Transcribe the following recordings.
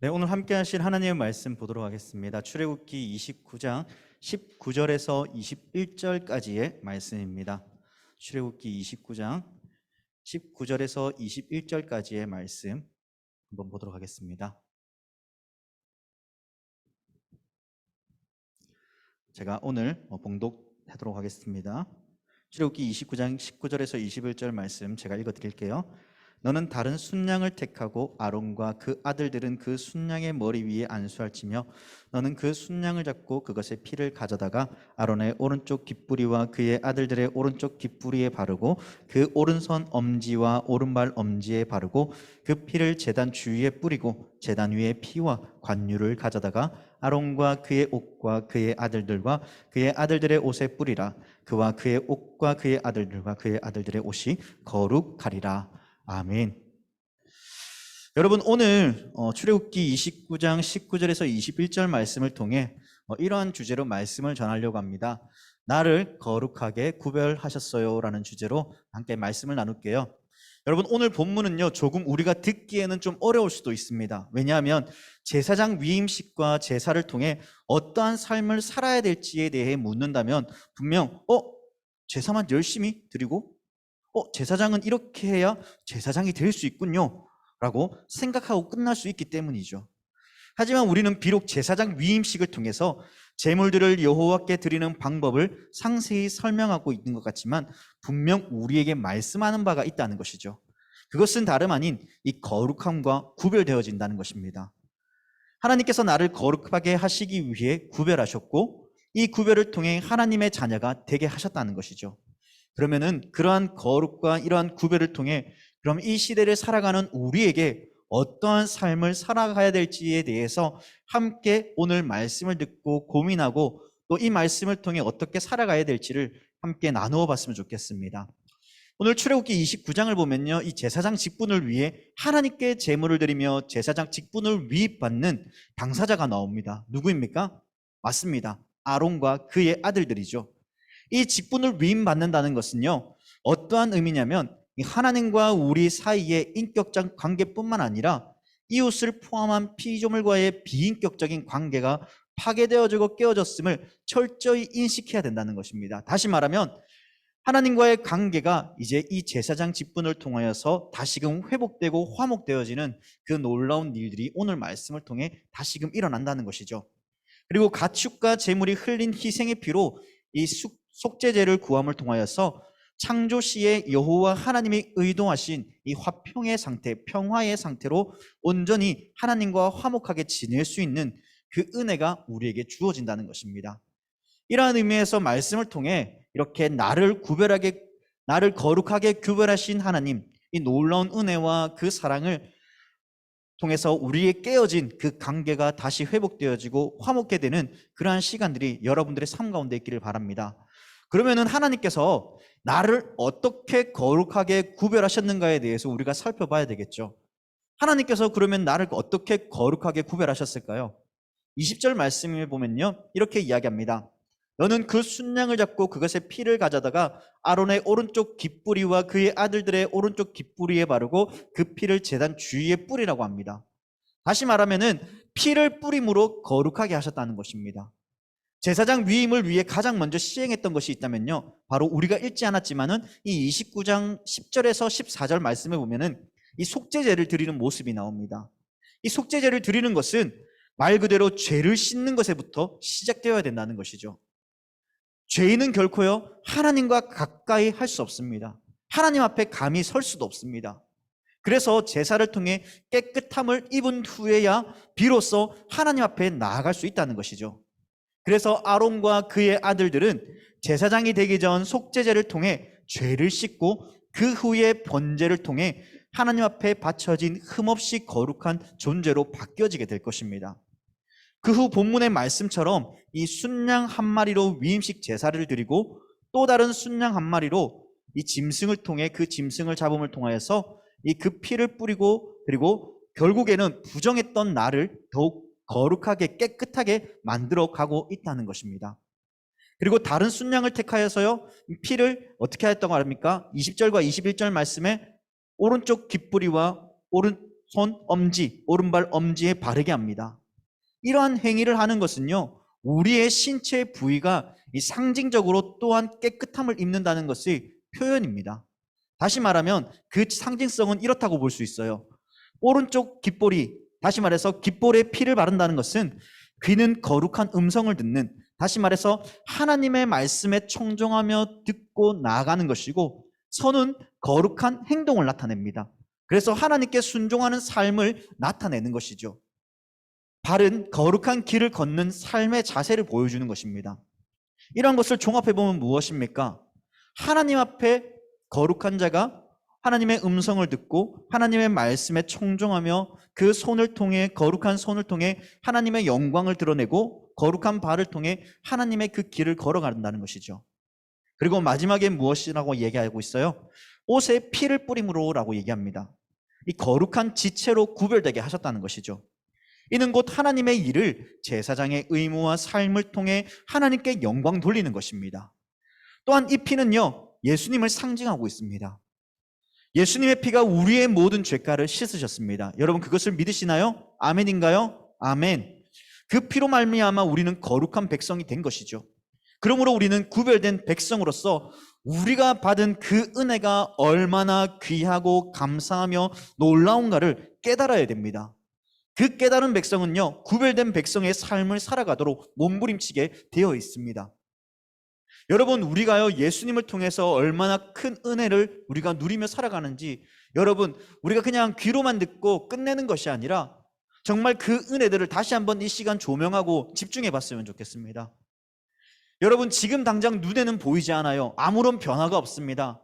네, 오늘 함께 하실 하나님의 말씀 보도록 하겠습니다. 출애굽기 29장 19절에서 21절까지의 말씀입니다. 출애굽기 29장 19절에서 21절까지의 말씀 한번 보도록 하겠습니다. 제가 오늘 봉독하도록 하겠습니다. 출애굽기 29장 19절에서 21절 말씀 제가 읽어 드릴게요. 너는 다른 순양을 택하고 아론과 그 아들들은 그 순양의 머리 위에 안수할지며 너는 그 순양을 잡고 그것의 피를 가져다가 아론의 오른쪽 깃뿌리와 그의 아들들의 오른쪽 깃뿌리에 바르고 그 오른손 엄지와 오른발 엄지에 바르고 그 피를 제단 주위에 뿌리고 제단 위에 피와 관유를 가져다가 아론과 그의 옷과 그의 아들들과 그의 아들들의 옷에 뿌리라. 그와 그의 옷과 그의 아들들과 그의 아들들의 옷이 거룩하리라. 아멘. 여러분, 오늘 출애굽기 29장 19절에서 21절 말씀을 통해 이러한 주제로 말씀을 전하려고 합니다. 나를 거룩하게 구별하셨어요 라는 주제로 함께 말씀을 나눌게요. 여러분, 오늘 본문은요 조금 우리가 듣기에는 좀 어려울 수도 있습니다. 왜냐하면 제사장 위임식과 제사를 통해 어떠한 삶을 살아야 될지에 대해 묻는다면 분명 제사만 열심히 드리고 제사장은 이렇게 해야 제사장이 될 수 있군요 라고 생각하고 끝날 수 있기 때문이죠. 하지만 우리는 비록 제사장 위임식을 통해서 제물들을 여호와께 드리는 방법을 상세히 설명하고 있는 것 같지만 분명 우리에게 말씀하는 바가 있다는 것이죠. 그것은 다름 아닌 이 거룩함과 구별되어진다는 것입니다. 하나님께서 나를 거룩하게 하시기 위해 구별하셨고 이 구별을 통해 하나님의 자녀가 되게 하셨다는 것이죠. 그러면은 그러한 거룩과 이러한 구별을 통해 그럼 이 시대를 살아가는 우리에게 어떠한 삶을 살아가야 될지에 대해서 함께 오늘 말씀을 듣고 고민하고 또 이 말씀을 통해 어떻게 살아가야 될지를 함께 나누어 봤으면 좋겠습니다. 오늘 출애굽기 29장을 보면요, 이 제사장 직분을 위해 하나님께 제물을 드리며 제사장 직분을 위임받는 당사자가 나옵니다. 누구입니까? 맞습니다. 아론과 그의 아들들이죠. 이 직분을 위임받는다는 것은요 어떠한 의미냐면 하나님과 우리 사이의 인격적 관계뿐만 아니라 이웃을 포함한 피조물과의 비인격적인 관계가 파괴되어지고 깨어졌음을 철저히 인식해야 된다는 것입니다. 다시 말하면 하나님과의 관계가 이제 이 제사장 직분을 통하여서 다시금 회복되고 화목되어지는 그 놀라운 일들이 오늘 말씀을 통해 다시금 일어난다는 것이죠. 그리고 가축과 제물이 흘린 희생의 피로 이 속죄제를 구함을 통하여서 창조 시에 여호와 하나님이 의도하신 이 화평의 상태, 평화의 상태로 온전히 하나님과 화목하게 지낼 수 있는 그 은혜가 우리에게 주어진다는 것입니다. 이러한 의미에서 말씀을 통해 이렇게 나를 거룩하게 구별하신 하나님, 이 놀라운 은혜와 그 사랑을 통해서 우리의 깨어진 그 관계가 다시 회복되어지고 화목게 되는 그러한 시간들이 여러분들의 삶 가운데 있기를 바랍니다. 그러면은 하나님께서 나를 어떻게 거룩하게 구별하셨는가에 대해서 우리가 살펴봐야 되겠죠. 하나님께서 그러면 나를 어떻게 거룩하게 구별하셨을까요? 20절 말씀을 보면요 이렇게 이야기합니다. 너는 그 순양을 잡고 그것의 피를 가져다가 아론의 오른쪽 깃뿌리와 그의 아들들의 오른쪽 깃뿌리에 바르고 그 피를 제단 주위에 뿌리라고 합니다. 다시 말하면은 피를 뿌림으로 거룩하게 하셨다는 것입니다. 제사장 위임을 위해 가장 먼저 시행했던 것이 있다면요 바로 우리가 읽지 않았지만은 이 29장 10절에서 14절 말씀에 보면은 이 속죄제를 드리는 모습이 나옵니다. 이 속죄제를 드리는 것은 말 그대로 죄를 씻는 것에부터 시작되어야 된다는 것이죠. 죄인은 결코요 하나님과 가까이 할 수 없습니다. 하나님 앞에 감히 설 수도 없습니다. 그래서 제사를 통해 깨끗함을 입은 후에야 비로소 하나님 앞에 나아갈 수 있다는 것이죠. 그래서 아론과 그의 아들들은 제사장이 되기 전 속죄제를 통해 죄를 씻고 그 후에 번제를 통해 하나님 앞에 바쳐진 흠없이 거룩한 존재로 바뀌어지게 될 것입니다. 그 후 본문의 말씀처럼 이 순양 한 마리로 위임식 제사를 드리고 또 다른 순양 한 마리로 이 짐승을 통해 그 짐승을 잡음을 통하여서 이 그 피를 뿌리고 그리고 결국에는 부정했던 나를 더욱 거룩하게 깨끗하게 만들어 가고 있다는 것입니다. 그리고 다른 순양을 택하여서요 피를 어떻게 했다고 합니까? 20절과 21절 말씀에 오른쪽 깃뿌리와 손 엄지, 오른발 엄지에 바르게 합니다. 이러한 행위를 하는 것은요, 우리의 신체 부위가 이 상징적으로 또한 깨끗함을 입는다는 것의 표현입니다. 다시 말하면 그 상징성은 이렇다고 볼 수 있어요. 오른쪽 귓볼이, 다시 말해서 귓볼에 피를 바른다는 것은 귀는 거룩한 음성을 듣는, 다시 말해서 하나님의 말씀에 청종하며 듣고 나아가는 것이고, 손은 거룩한 행동을 나타냅니다. 그래서 하나님께 순종하는 삶을 나타내는 것이죠. 발은 거룩한 길을 걷는 삶의 자세를 보여주는 것입니다. 이러한 것을 종합해보면 무엇입니까? 하나님 앞에 거룩한 자가 하나님의 음성을 듣고 하나님의 말씀에 청종하며 그 손을 통해, 거룩한 손을 통해 하나님의 영광을 드러내고 거룩한 발을 통해 하나님의 그 길을 걸어간다는 것이죠. 그리고 마지막에 무엇이라고 얘기하고 있어요? 옷에 피를 뿌림으로라고 얘기합니다. 이 거룩한 지체로 구별되게 하셨다는 것이죠. 이는 곧 하나님의 일을 제사장의 의무와 삶을 통해 하나님께 영광 돌리는 것입니다. 또한 이 피는요, 예수님을 상징하고 있습니다. 예수님의 피가 우리의 모든 죄가를 씻으셨습니다. 여러분 그것을 믿으시나요? 아멘인가요? 아멘. 그 피로 말미암아 우리는 거룩한 백성이 된 것이죠. 그러므로 우리는 구별된 백성으로서 우리가 받은 그 은혜가 얼마나 귀하고 감사하며 놀라운가를 깨달아야 됩니다. 그 깨달은 백성은요, 구별된 백성의 삶을 살아가도록 몸부림치게 되어 있습니다. 여러분, 우리가요, 예수님을 통해서 얼마나 큰 은혜를 우리가 누리며 살아가는지, 여러분, 우리가 그냥 귀로만 듣고 끝내는 것이 아니라 정말 그 은혜들을 다시 한번 이 시간 조명하고 집중해 봤으면 좋겠습니다. 여러분, 지금 당장 눈에는 보이지 않아요. 아무런 변화가 없습니다.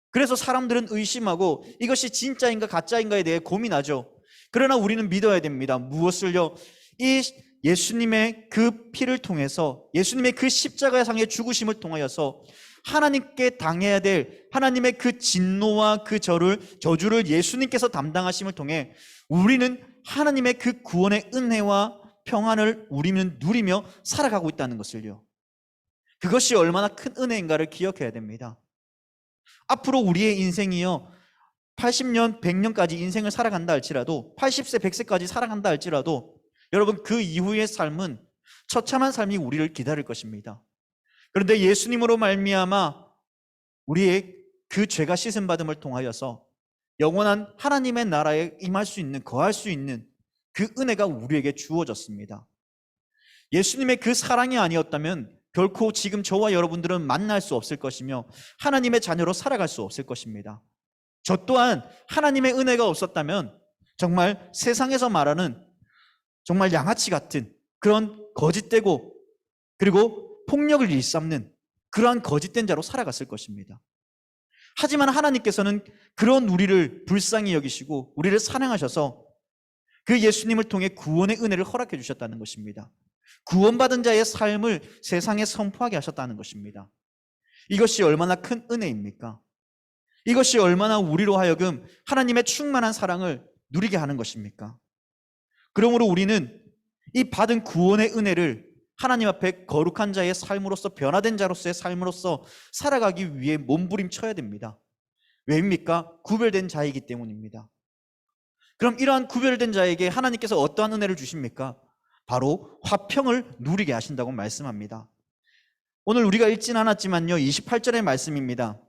그래서 사람들은 의심하고 이것이 진짜인가 가짜인가에 대해 고민하죠. 그러나 우리는 믿어야 됩니다. 무엇을요? 이 예수님의 그 피를 통해서, 예수님의 그 십자가상의 죽으심을 통하여서 하나님께 당해야 될 하나님의 그 진노와 그 저주를 예수님께서 담당하심을 통해 우리는 하나님의 그 구원의 은혜와 평안을 우리는 누리며 살아가고 있다는 것을요. 그것이 얼마나 큰 은혜인가를 기억해야 됩니다. 앞으로 우리의 인생이요, 80년, 100년까지 인생을 살아간다 할지라도, 80세, 100세까지 살아간다 할지라도 여러분 그 이후의 삶은 처참한 삶이 우리를 기다릴 것입니다. 그런데 예수님으로 말미암아 우리의 그 죄가 씻음 받음을 통하여서 영원한 하나님의 나라에 임할 수 있는, 거할 수 있는 그 은혜가 우리에게 주어졌습니다. 예수님의 그 사랑이 아니었다면 결코 지금 저와 여러분들은 만날 수 없을 것이며 하나님의 자녀로 살아갈 수 없을 것입니다. 저 또한 하나님의 은혜가 없었다면 정말 세상에서 말하는 정말 양아치 같은 그런 거짓되고 그리고 폭력을 일삼는 그러한 거짓된 자로 살아갔을 것입니다. 하지만 하나님께서는 그런 우리를 불쌍히 여기시고 우리를 사랑하셔서 그 예수님을 통해 구원의 은혜를 허락해 주셨다는 것입니다. 구원받은 자의 삶을 세상에 선포하게 하셨다는 것입니다. 이것이 얼마나 큰 은혜입니까? 이것이 얼마나 우리로 하여금 하나님의 충만한 사랑을 누리게 하는 것입니까? 그러므로 우리는 이 받은 구원의 은혜를 하나님 앞에 거룩한 자의 삶으로서, 변화된 자로서의 삶으로서 살아가기 위해 몸부림쳐야 됩니다. 왜입니까? 구별된 자이기 때문입니다. 그럼 이러한 구별된 자에게 하나님께서 어떠한 은혜를 주십니까? 바로 화평을 누리게 하신다고 말씀합니다. 오늘 우리가 읽진 않았지만요, 28절의 말씀입니다.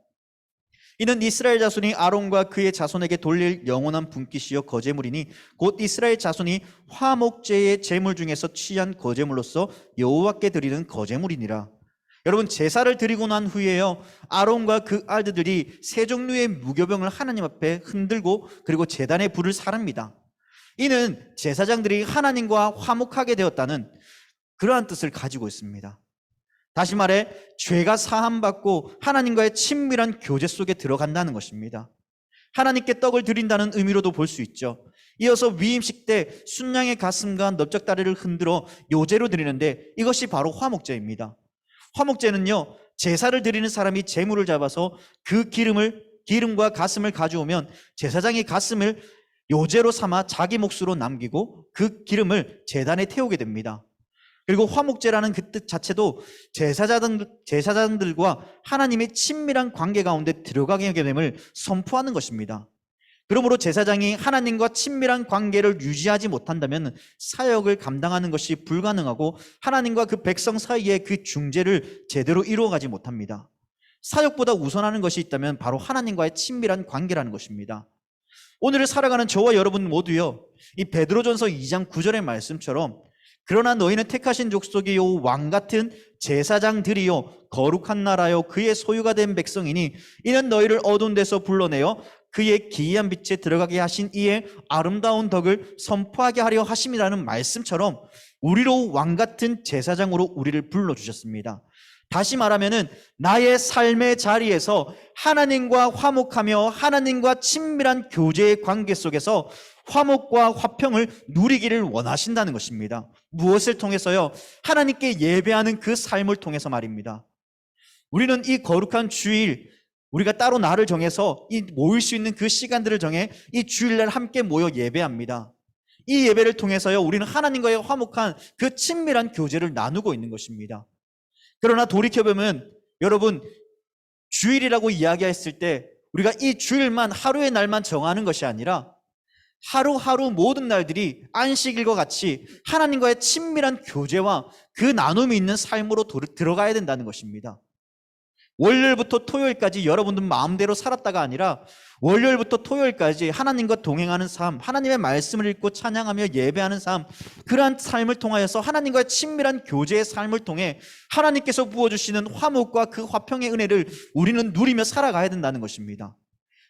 이는 이스라엘 자손이 아론과 그의 자손에게 돌릴 영원한 분깃이요 거제물이니 곧 이스라엘 자손이 화목제의 제물 중에서 취한 거제물로서 여호와께 드리는 거제물이니라. 여러분, 제사를 드리고 난 후에요, 아론과 그 아들들이 세 종류의 무교병을 하나님 앞에 흔들고 그리고 제단에 불을 사릅니다. 이는 제사장들이 하나님과 화목하게 되었다는 그러한 뜻을 가지고 있습니다. 다시 말해 죄가 사함받고 하나님과의 친밀한 교제 속에 들어간다는 것입니다. 하나님께 떡을 드린다는 의미로도 볼 수 있죠. 이어서 위임식 때 순양의 가슴과 넓적다리를 흔들어 요제로 드리는데 이것이 바로 화목제입니다. 화목제는요, 제사를 드리는 사람이 제물을 잡아서 그 기름과 가슴을 가져오면 제사장이 가슴을 요제로 삼아 자기 몫으로 남기고 그 기름을 제단에 태우게 됩니다. 그리고 화목제라는 그 뜻 자체도 제사장들과 하나님의 친밀한 관계 가운데 들어가게 됨을 선포하는 것입니다. 그러므로 제사장이 하나님과 친밀한 관계를 유지하지 못한다면 사역을 감당하는 것이 불가능하고 하나님과 그 백성 사이의 그 중재를 제대로 이루어가지 못합니다. 사역보다 우선하는 것이 있다면 바로 하나님과의 친밀한 관계라는 것입니다. 오늘을 살아가는 저와 여러분 모두요, 이 베드로전서 2장 9절의 말씀처럼 그러나 너희는 택하신 족속이요 왕 같은 제사장들이요 거룩한 나라요 그의 소유가 된 백성이니 이는 너희를 어두운 데서 불러내어 그의 기이한 빛에 들어가게 하신 이의 아름다운 덕을 선포하게 하려 하심이라는 말씀처럼 우리로 왕 같은 제사장으로 우리를 불러주셨습니다. 다시 말하면은 나의 삶의 자리에서 하나님과 화목하며 하나님과 친밀한 교제의 관계 속에서 화목과 화평을 누리기를 원하신다는 것입니다. 무엇을 통해서요? 하나님께 예배하는 그 삶을 통해서 말입니다. 우리는 이 거룩한 주일, 우리가 따로 날을 정해서 이 모일 수 있는 그 시간들을 정해 이 주일날 함께 모여 예배합니다. 이 예배를 통해서요, 우리는 하나님과의 화목한 그 친밀한 교제를 나누고 있는 것입니다. 그러나 돌이켜보면 여러분, 주일이라고 이야기했을 때 우리가 이 주일만 하루의 날만 정하는 것이 아니라 하루하루 모든 날들이 안식일과 같이 하나님과의 친밀한 교제와 그 나눔이 있는 삶으로 들어가야 된다는 것입니다. 월요일부터 토요일까지 여러분들 마음대로 살았다가 아니라 월요일부터 토요일까지 하나님과 동행하는 삶, 하나님의 말씀을 읽고 찬양하며 예배하는 삶, 그러한 삶을 통하여서 하나님과의 친밀한 교제의 삶을 통해 하나님께서 부어주시는 화목과 그 화평의 은혜를 우리는 누리며 살아가야 된다는 것입니다.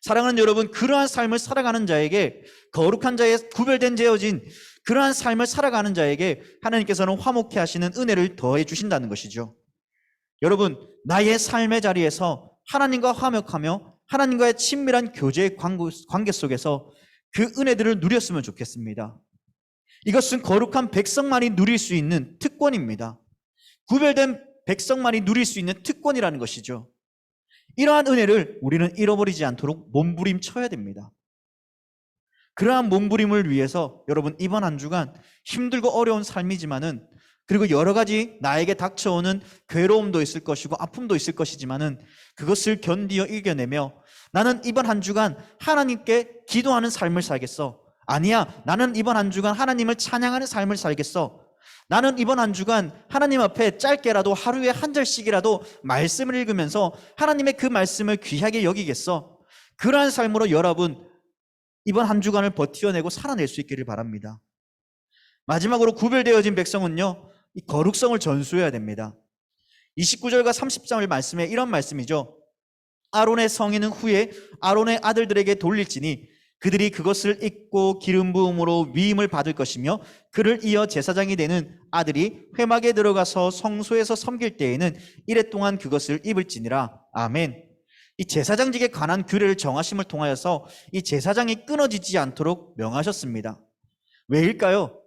사랑하는 여러분, 그러한 삶을 살아가는 자에게, 거룩한 자의 구별된 제어진 그러한 삶을 살아가는 자에게 하나님께서는 화목케 하시는 은혜를 더해 주신다는 것이죠. 여러분, 나의 삶의 자리에서 하나님과 화목하며 하나님과의 친밀한 교제의 관계 속에서 그 은혜들을 누렸으면 좋겠습니다. 이것은 거룩한 백성만이 누릴 수 있는 특권입니다. 구별된 백성만이 누릴 수 있는 특권이라는 것이죠. 이러한 은혜를 우리는 잃어버리지 않도록 몸부림쳐야 됩니다. 그러한 몸부림을 위해서 여러분, 이번 한 주간 힘들고 어려운 삶이지만은, 그리고 여러 가지 나에게 닥쳐오는 괴로움도 있을 것이고 아픔도 있을 것이지만은 그것을 견디어 이겨내며 나는 이번 한 주간 하나님께 기도하는 삶을 살겠어. 아니야, 나는 이번 한 주간 하나님을 찬양하는 삶을 살겠어. 나는 이번 한 주간 하나님 앞에 짧게라도 하루에 한 절씩이라도 말씀을 읽으면서 하나님의 그 말씀을 귀하게 여기겠어. 그러한 삶으로 여러분, 이번 한 주간을 버텨내고 살아낼 수 있기를 바랍니다. 마지막으로 구별되어진 백성은요, 이 거룩성을 전수해야 됩니다. 29절과 30절 말씀에 이런 말씀이죠. 아론의 성인은 후에 아론의 아들들에게 돌릴지니 그들이 그것을 입고 기름 부음으로 위임을 받을 것이며 그를 이어 제사장이 되는 아들이 회막에 들어가서 성소에서 섬길 때에는 이레 동안 그것을 입을지니라. 아멘. 이 제사장직에 관한 규례를 정하심을 통하여서 이 제사장이 끊어지지 않도록 명하셨습니다. 왜일까요?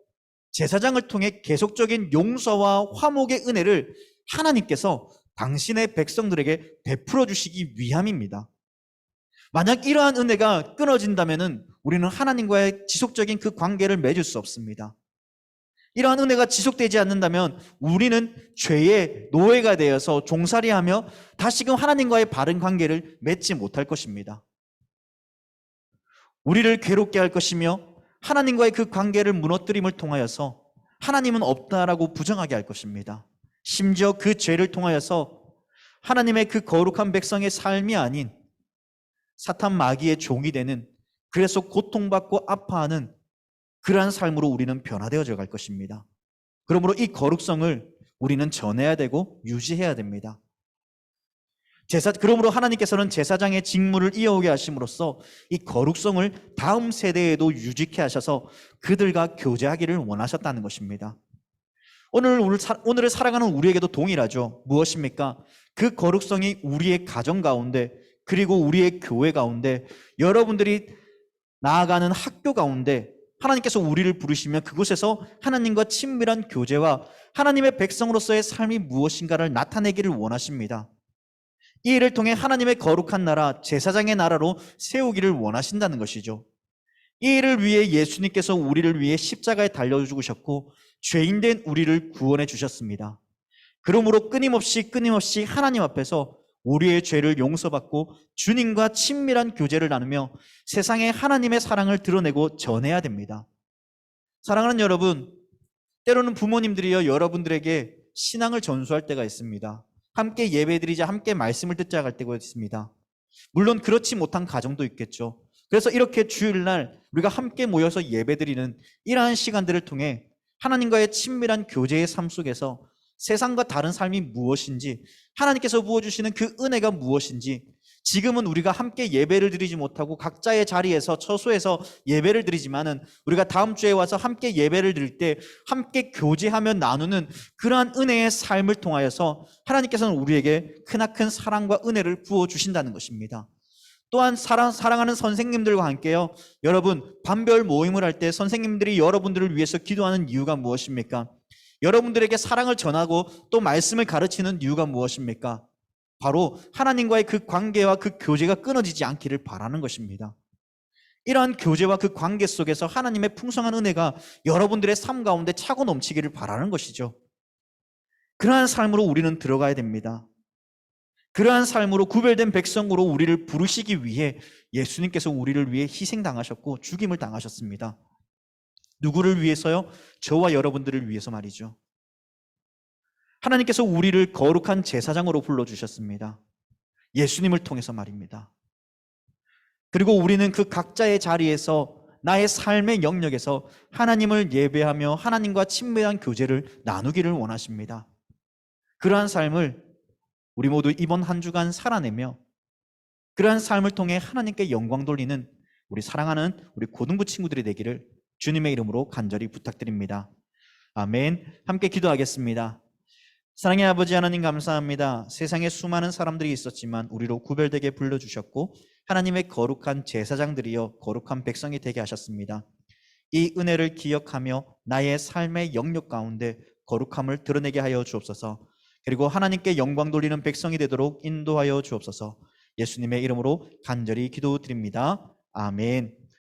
제사장을 통해 계속적인 용서와 화목의 은혜를 하나님께서 당신의 백성들에게 베풀어 주시기 위함입니다. 만약 이러한 은혜가 끊어진다면 우리는 하나님과의 지속적인 그 관계를 맺을 수 없습니다. 이러한 은혜가 지속되지 않는다면 우리는 죄의 노예가 되어서 종살이하며 다시금 하나님과의 바른 관계를 맺지 못할 것입니다. 우리를 괴롭게 할 것이며 하나님과의 그 관계를 무너뜨림을 통하여서 하나님은 없다라고 부정하게 할 것입니다. 심지어 그 죄를 통하여서 하나님의 그 거룩한 백성의 삶이 아닌 사탄 마귀의 종이 되는, 그래서 고통받고 아파하는 그러한 삶으로 우리는 변화되어져 갈 것입니다. 그러므로 이 거룩성을 우리는 전해야 되고 유지해야 됩니다. 그러므로 하나님께서는 제사장의 직무를 이어오게 하심으로써 이 거룩성을 다음 세대에도 유지케 하셔서 그들과 교제하기를 원하셨다는 것입니다. 오늘을 살아가는 우리에게도 동일하죠. 무엇입니까? 그 거룩성이 우리의 가정 가운데, 그리고 우리의 교회 가운데, 여러분들이 나아가는 학교 가운데 하나님께서 우리를 부르시면 그곳에서 하나님과 친밀한 교제와 하나님의 백성으로서의 삶이 무엇인가를 나타내기를 원하십니다. 이 일을 통해 하나님의 거룩한 나라, 제사장의 나라로 세우기를 원하신다는 것이죠. 이 일을 위해 예수님께서 우리를 위해 십자가에 달려 죽으셨고 죄인된 우리를 구원해 주셨습니다. 그러므로 끊임없이 하나님 앞에서 우리의 죄를 용서받고 주님과 친밀한 교제를 나누며 세상에 하나님의 사랑을 드러내고 전해야 됩니다. 사랑하는 여러분, 때로는 부모님들이요 여러분들에게 신앙을 전수할 때가 있습니다. 함께 예배드리자, 함께 말씀을 듣자 할 때가 있습니다. 물론 그렇지 못한 가정도 있겠죠. 그래서 이렇게 주일날 우리가 함께 모여서 예배드리는 이러한 시간들을 통해 하나님과의 친밀한 교제의 삶 속에서 세상과 다른 삶이 무엇인지, 하나님께서 부어주시는 그 은혜가 무엇인지, 지금은 우리가 함께 예배를 드리지 못하고 각자의 자리에서 처소에서 예배를 드리지만은 우리가 다음 주에 와서 함께 예배를 드릴 때 함께 교제하며 나누는 그러한 은혜의 삶을 통하여서 하나님께서는 우리에게 크나큰 사랑과 은혜를 부어주신다는 것입니다. 또한 사랑하는 선생님들과 함께요, 여러분 반별 모임을 할 때 선생님들이 여러분들을 위해서 기도하는 이유가 무엇입니까? 여러분들에게 사랑을 전하고 또 말씀을 가르치는 이유가 무엇입니까? 바로 하나님과의 그 관계와 그 교제가 끊어지지 않기를 바라는 것입니다. 이러한 교제와 그 관계 속에서 하나님의 풍성한 은혜가 여러분들의 삶 가운데 차고 넘치기를 바라는 것이죠. 그러한 삶으로 우리는 들어가야 됩니다. 그러한 삶으로 구별된 백성으로 우리를 부르시기 위해 예수님께서 우리를 위해 희생당하셨고 죽임을 당하셨습니다. 누구를 위해서요? 저와 여러분들을 위해서 말이죠. 하나님께서 우리를 거룩한 제사장으로 불러주셨습니다. 예수님을 통해서 말입니다. 그리고 우리는 그 각자의 자리에서 나의 삶의 영역에서 하나님을 예배하며 하나님과 친밀한 교제를 나누기를 원하십니다. 그러한 삶을 우리 모두 이번 한 주간 살아내며 그러한 삶을 통해 하나님께 영광 돌리는 우리 사랑하는 우리 고등부 친구들이 되기를 주님의 이름으로 간절히 부탁드립니다. 아멘. 함께 기도하겠습니다. 사랑의 아버지 하나님 감사합니다. 세상에 수많은 사람들이 있었지만 우리로 구별되게 불러주셨고 하나님의 거룩한 제사장들이여 거룩한 백성이 되게 하셨습니다. 이 은혜를 기억하며 나의 삶의 영역 가운데 거룩함을 드러내게 하여 주옵소서. 그리고 하나님께 영광 돌리는 백성이 되도록 인도하여 주옵소서. 예수님의 이름으로 간절히 기도드립니다. 아멘.